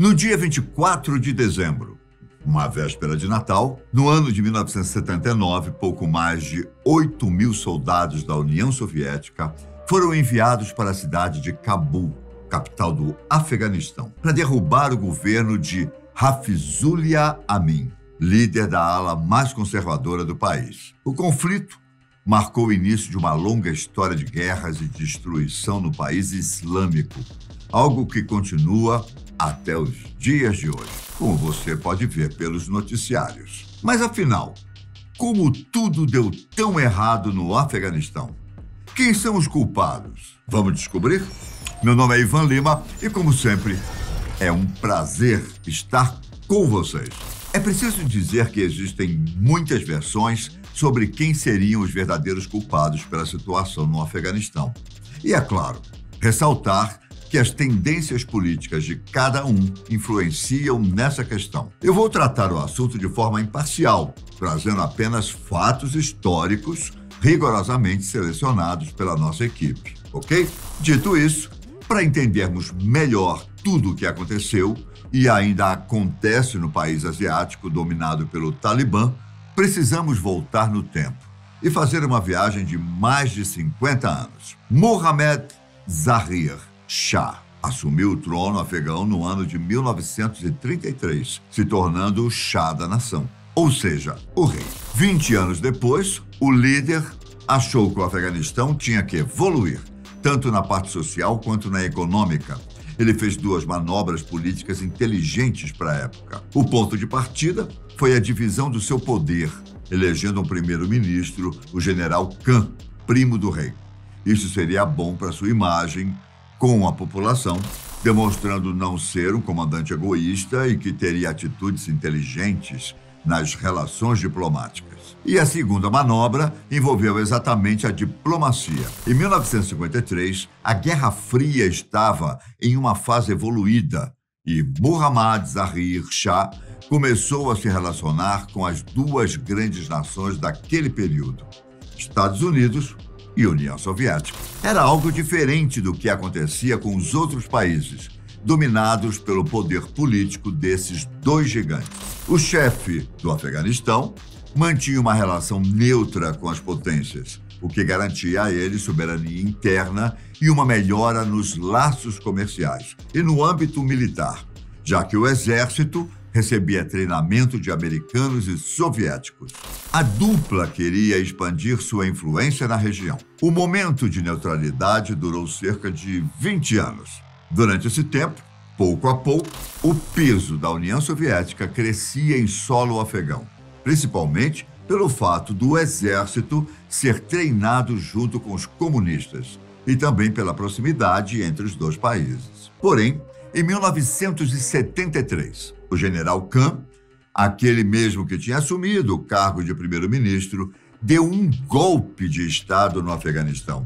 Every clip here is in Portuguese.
No dia 24 de dezembro, uma véspera de Natal, no ano de 1979, pouco mais de 8.000 soldados da União Soviética foram enviados para a cidade de Cabul, capital do Afeganistão, para derrubar o governo de Hafizullah Amin, líder da ala mais conservadora do país. O conflito marcou o início de uma longa história de guerras e destruição no país islâmico, algo que continua até os dias de hoje, como você pode ver pelos noticiários. Mas afinal, como tudo deu tão errado no Afeganistão? Quem são os culpados? Vamos descobrir? Meu nome é Ivan Lima e, como sempre, é um prazer estar com vocês. É preciso dizer que existem muitas versões sobre quem seriam os verdadeiros culpados pela situação no Afeganistão. E, é claro, ressaltar que as tendências políticas de cada um influenciam nessa questão. Eu vou tratar o assunto de forma imparcial, trazendo apenas fatos históricos rigorosamente selecionados pela nossa equipe, ok? Dito isso, para entendermos melhor tudo o que aconteceu e ainda acontece no país asiático dominado pelo Talibã, precisamos voltar no tempo e fazer uma viagem de mais de 50 anos. Mohammad Zahir Shah assumiu o trono afegão no ano de 1933, se tornando o Shah da nação, ou seja, o rei. 20 anos depois, o líder achou que o Afeganistão tinha que evoluir, tanto na parte social quanto na econômica. Ele fez duas manobras políticas inteligentes para a época. O ponto de partida foi a divisão do seu poder, elegendo um primeiro-ministro, o general Khan, primo do rei. Isso seria bom para sua imagem com a população, demonstrando não ser um comandante egoísta e que teria atitudes inteligentes nas relações diplomáticas. E a segunda manobra envolveu exatamente a diplomacia. Em 1953, a Guerra Fria estava em uma fase evoluída e Mohammad Zahir Shah começou a se relacionar com as duas grandes nações daquele período, Estados Unidos e União Soviética. Era algo diferente do que acontecia com os outros países, dominados pelo poder político desses dois gigantes. O chefe do Afeganistão mantinha uma relação neutra com as potências, o que garantia a ele soberania interna e uma melhora nos laços comerciais e no âmbito militar, já que o exército recebia treinamento de americanos e soviéticos. A dupla queria expandir sua influência na região. O momento de neutralidade durou cerca de 20 anos. Durante esse tempo, pouco a pouco, o peso da União Soviética crescia em solo afegão, principalmente pelo fato do exército ser treinado junto com os comunistas e também pela proximidade entre os dois países. Porém, em 1973, o general Khan, aquele mesmo que tinha assumido o cargo de primeiro-ministro, deu um golpe de Estado no Afeganistão.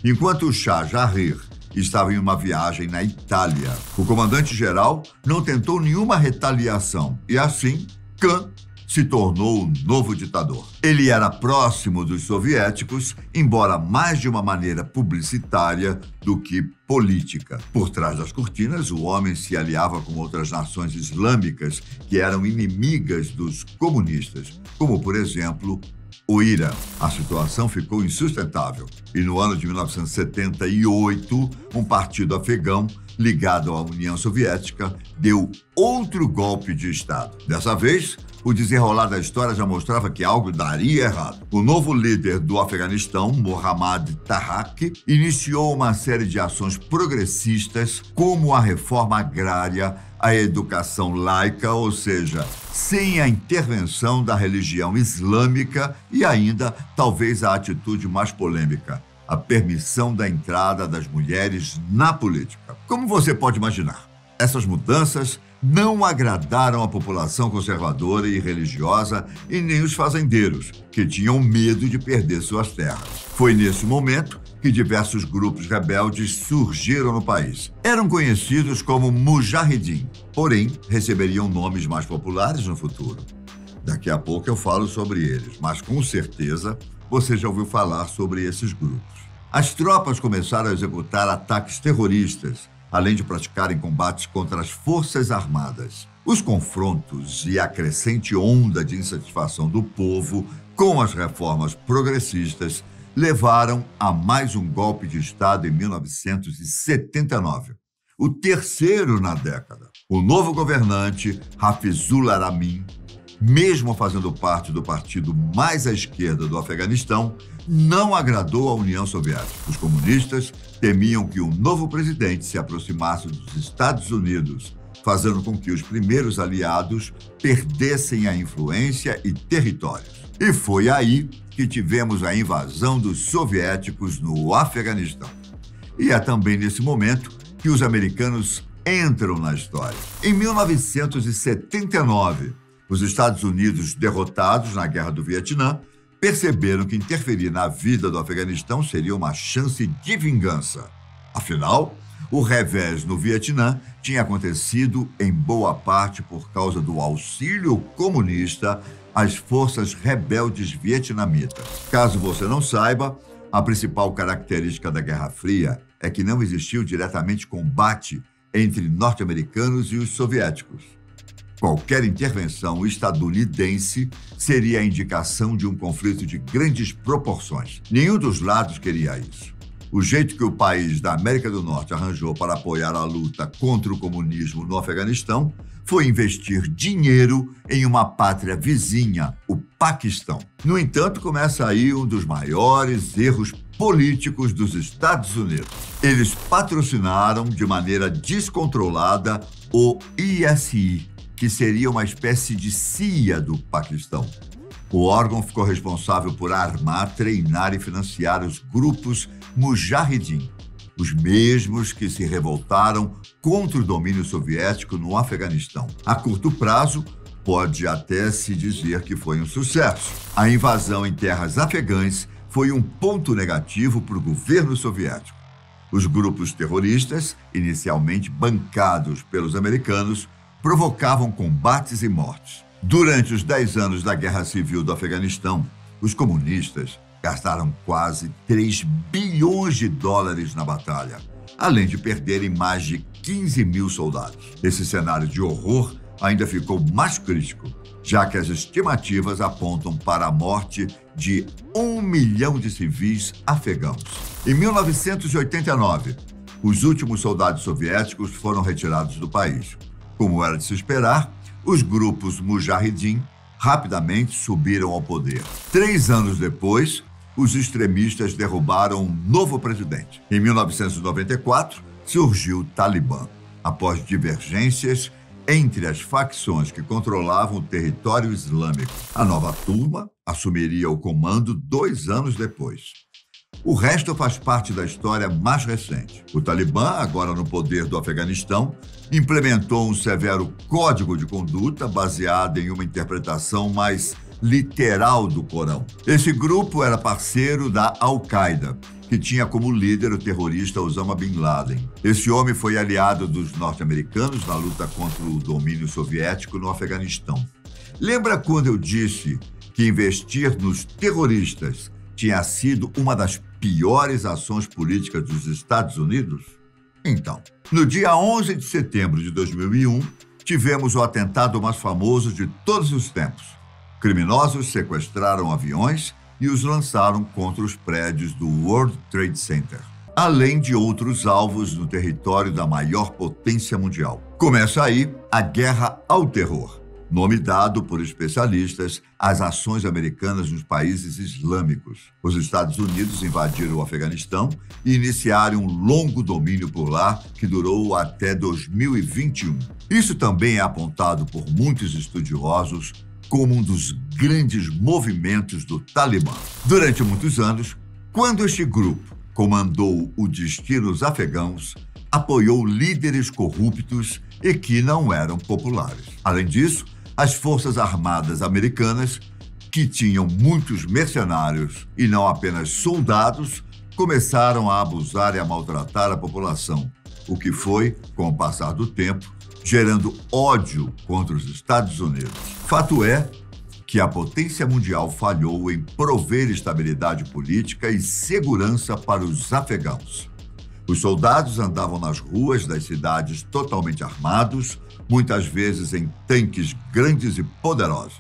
Enquanto o Shah Zahir estava em uma viagem na Itália, o comandante-geral não tentou nenhuma retaliação e, assim, Khan se tornou o novo ditador. Ele era próximo dos soviéticos, embora mais de uma maneira publicitária do que política. Por trás das cortinas, o homem se aliava com outras nações islâmicas que eram inimigas dos comunistas, como, por exemplo, o Irã. A situação ficou insustentável e no ano de 1978, um partido afegão ligado à União Soviética deu outro golpe de Estado. Dessa vez, o desenrolar da história já mostrava que algo daria errado. O novo líder do Afeganistão, Mohammad Taraki, iniciou uma série de ações progressistas, como a reforma agrária, a educação laica, ou seja, sem a intervenção da religião islâmica e ainda, talvez, a atitude mais polêmica, a permissão da entrada das mulheres na política. Como você pode imaginar, essas mudanças não agradaram a população conservadora e religiosa e nem os fazendeiros, que tinham medo de perder suas terras. Foi nesse momento que diversos grupos rebeldes surgiram no país. Eram conhecidos como Mujahideen, porém receberiam nomes mais populares no futuro. Daqui a pouco eu falo sobre eles, mas com certeza você já ouviu falar sobre esses grupos. As tropas começaram a executar ataques terroristas além de praticarem combates contra as forças armadas. Os confrontos e a crescente onda de insatisfação do povo com as reformas progressistas levaram a mais um golpe de Estado em 1979, o terceiro na década. O novo governante, Hafizullah Amin, mesmo fazendo parte do partido mais à esquerda do Afeganistão, não agradou à União Soviética. Os comunistas temiam que um novo presidente se aproximasse dos Estados Unidos, fazendo com que os primeiros aliados perdessem a influência e territórios. E foi aí que tivemos a invasão dos soviéticos no Afeganistão. E é também nesse momento que os americanos entram na história. Em 1979, os Estados Unidos, derrotados na Guerra do Vietnã, perceberam que interferir na vida do Afeganistão seria uma chance de vingança. Afinal, o revés no Vietnã tinha acontecido em boa parte por causa do auxílio comunista às forças rebeldes vietnamitas. Caso você não saiba, a principal característica da Guerra Fria é que não existiu diretamente combate entre norte-americanos e os soviéticos. Qualquer intervenção estadunidense seria a indicação de um conflito de grandes proporções. Nenhum dos lados queria isso. O jeito que o país da América do Norte arranjou para apoiar a luta contra o comunismo no Afeganistão foi investir dinheiro em uma pátria vizinha, o Paquistão. No entanto, começa aí um dos maiores erros políticos dos Estados Unidos. Eles patrocinaram de maneira descontrolada o ISI, que seria uma espécie de CIA do Paquistão. O órgão ficou responsável por armar, treinar e financiar os grupos Mujahideen, os mesmos que se revoltaram contra o domínio soviético no Afeganistão. A curto prazo, pode até se dizer que foi um sucesso. A invasão em terras afegãs foi um ponto negativo para o governo soviético. Os grupos terroristas, inicialmente bancados pelos americanos, provocavam combates e mortes. Durante os 10 anos da Guerra Civil do Afeganistão, os comunistas gastaram quase 3 bilhões de dólares na batalha, além de perderem mais de 15 mil soldados. Esse cenário de horror ainda ficou mais crítico, já que as estimativas apontam para a morte de 1 milhão de civis afegãos. Em 1989, os últimos soldados soviéticos foram retirados do país. Como era de se esperar, os grupos Mujahideen rapidamente subiram ao poder. 3 anos depois, os extremistas derrubaram um novo presidente. Em 1994, surgiu o Talibã, após divergências entre as facções que controlavam o território islâmico. A nova turma assumiria o comando 2 anos depois. O resto faz parte da história mais recente. O Talibã, agora no poder do Afeganistão, implementou um severo código de conduta baseado em uma interpretação mais literal do Corão. Esse grupo era parceiro da Al-Qaeda, que tinha como líder o terrorista Osama Bin Laden. Esse homem foi aliado dos norte-americanos na luta contra o domínio soviético no Afeganistão. Lembra quando eu disse que investir nos terroristas tinha sido uma das piores ações políticas dos Estados Unidos? Então, no dia 11 de setembro de 2001, tivemos o atentado mais famoso de todos os tempos. Criminosos sequestraram aviões e os lançaram contra os prédios do World Trade Center, além de outros alvos no território da maior potência mundial. Começa aí a Guerra ao Terror, nome dado por especialistas às ações americanas nos países islâmicos. Os Estados Unidos invadiram o Afeganistão e iniciaram um longo domínio por lá que durou até 2021. Isso também é apontado por muitos estudiosos como um dos grandes movimentos do Talibã. Durante muitos anos, quando este grupo comandou o destino dos afegãos, apoiou líderes corruptos e que não eram populares. Além disso, as Forças Armadas Americanas, que tinham muitos mercenários e não apenas soldados, começaram a abusar e a maltratar a população, o que foi, com o passar do tempo, gerando ódio contra os Estados Unidos. Fato é que a potência mundial falhou em prover estabilidade política e segurança para os afegãos. Os soldados andavam nas ruas das cidades totalmente armados, muitas vezes em tanques grandes e poderosos.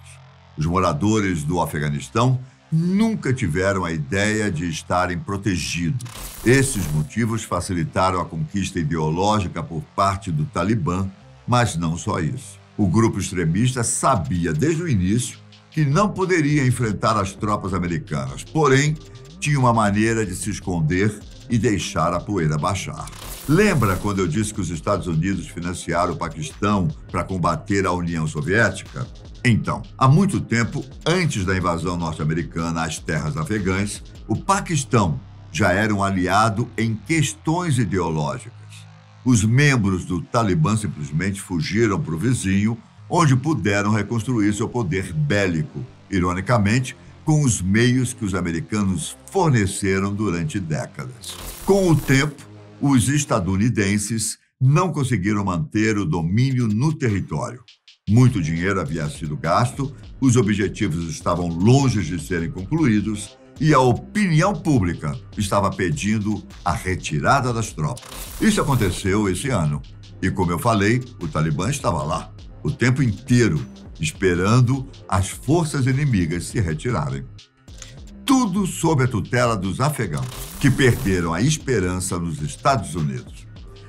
Os moradores do Afeganistão nunca tiveram a ideia de estarem protegidos. Esses motivos facilitaram a conquista ideológica por parte do Talibã, mas não só isso. O grupo extremista sabia desde o início que não poderia enfrentar as tropas americanas, porém, tinha uma maneira de se esconder e deixar a poeira baixar. Lembra quando eu disse que os Estados Unidos financiaram o Paquistão para combater a União Soviética? Então, há muito tempo, antes da invasão norte-americana às terras afegãs, o Paquistão já era um aliado em questões ideológicas. Os membros do Talibã simplesmente fugiram para o vizinho, onde puderam reconstruir seu poder bélico, ironicamente, com os meios que os americanos forneceram durante décadas. Com o tempo, os estadunidenses não conseguiram manter o domínio no território. Muito dinheiro havia sido gasto, os objetivos estavam longe de serem concluídos e a opinião pública estava pedindo a retirada das tropas. Isso aconteceu esse ano. E, como eu falei, o Talibã estava lá, o tempo inteiro, esperando as forças inimigas se retirarem. Tudo sob a tutela dos afegãos, que perderam a esperança nos Estados Unidos.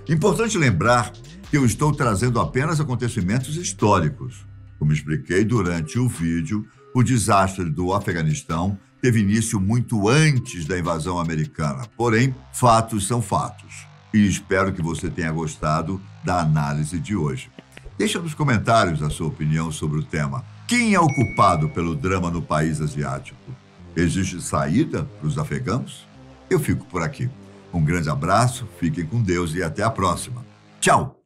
Importante lembrar que eu estou trazendo apenas acontecimentos históricos. Como expliquei durante o vídeo, o desastre do Afeganistão teve início muito antes da invasão americana. Porém, fatos são fatos. E espero que você tenha gostado da análise de hoje. Deixa nos comentários a sua opinião sobre o tema. Quem é o culpado pelo drama no país asiático? Existe saída para os afegãos? Eu fico por aqui. Um grande abraço, fiquem com Deus e até a próxima. Tchau!